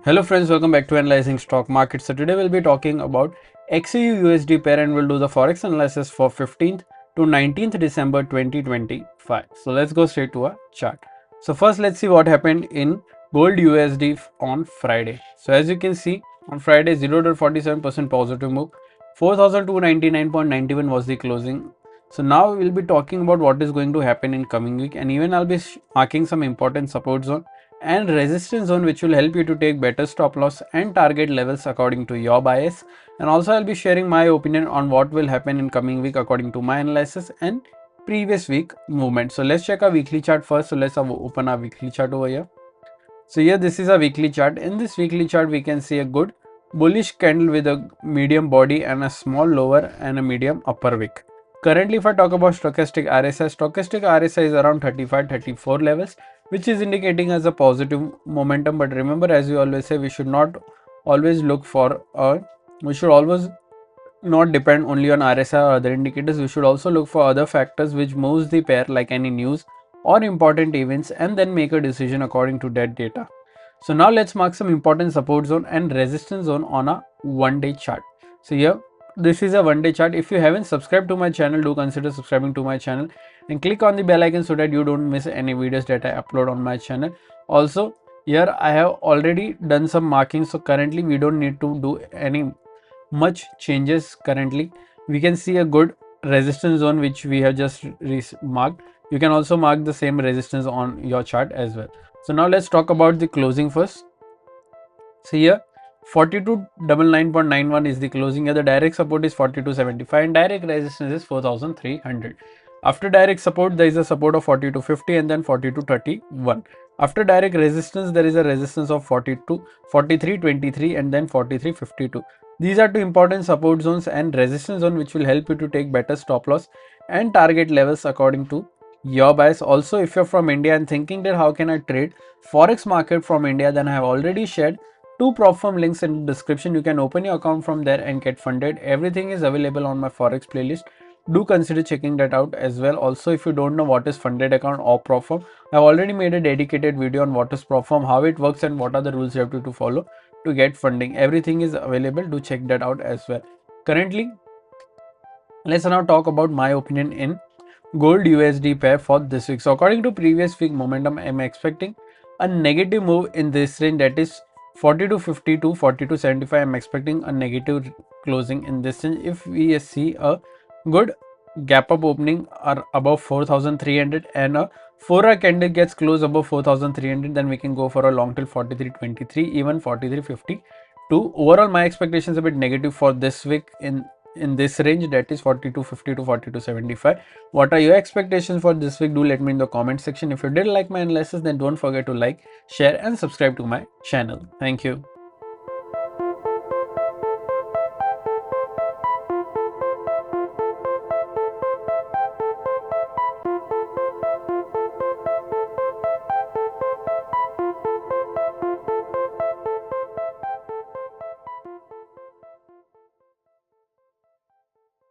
Hello friends, welcome back to Analyzing Stock Market. So today we'll be talking about XAU USD pair and we'll do the Forex analysis for 15th to 19th December 2025. So let's go straight to a chart. So first let's see what happened in gold USD on Friday. So as you can see on Friday 0.47% positive move, 4299.91 was the closing. So now we'll be talking about what is going to happen in coming week, and even I'll be marking some important support zone and resistance zone which will help you to take better stop loss and target levels according to your bias. And also I'll be sharing my opinion on what will happen in coming week according to my analysis and previous week movement. So let's check our weekly chart first. So let's open our weekly chart over here. So here this is a weekly chart. In this weekly chart we can see a good bullish candle with a medium body and a small lower and a medium upper wick. Currently if I talk about stochastic RSI is around 35-34 levels, which is indicating as a positive momentum. But remember, as we always say, we should not always look for we should always not depend only on RSI or other indicators. We should also look for other factors which moves the pair, like any news or important events, and then make a decision according to that data. So now let's mark some important support zone and resistance zone on a one-day chart. So here this is a one-day chart. If you haven't subscribed to my channel, do consider subscribing to my channel and click on the bell icon so that you don't miss any videos that I upload on my channel. Also here I have already done some marking, so currently we don't need to do any much changes. Currently we can see a good resistance zone which we have just marked. You can also mark the same resistance on your chart as well. So now let's talk about the closing first. So here 4299.91 is the closing. Here the direct support is 4275 and direct resistance is 4300. After direct support there is a support of 4250 and then 4231. After direct resistance there is a resistance of 4323 and then 4352. These are two important support zones and resistance zone which will help you to take better stop loss and target levels according to your bias. Also, if you're from India and thinking that how can I trade Forex market from India, then I have already shared two prop firm links in the description. You can open your account from there and get funded. Everything is available on my Forex playlist. Do consider checking that out as well. Also, if you don't know what is funded account or prop firm, I've already made a dedicated video on what is prop firm, how it works, and what are the rules you have to follow to get funding. Everything is available. Do check that out as well. Currently, let's now talk about my opinion in gold USD pair for this week. So according to previous week momentum, I'm expecting a negative move in this range, that is 4250 to 4275. I'm expecting a negative closing in this range. If we see a good gap up opening or above 4300 and a 4-hour candle gets closed above 4300, then we can go for a long till 4323, even 4352. Overall my expectations a bit negative for this week in this range, that is 4250 to 4275. What are your expectations for this week? Do let me in the comment section. If you did like my analysis, then don't forget to like, share and subscribe to my channel. Thank you.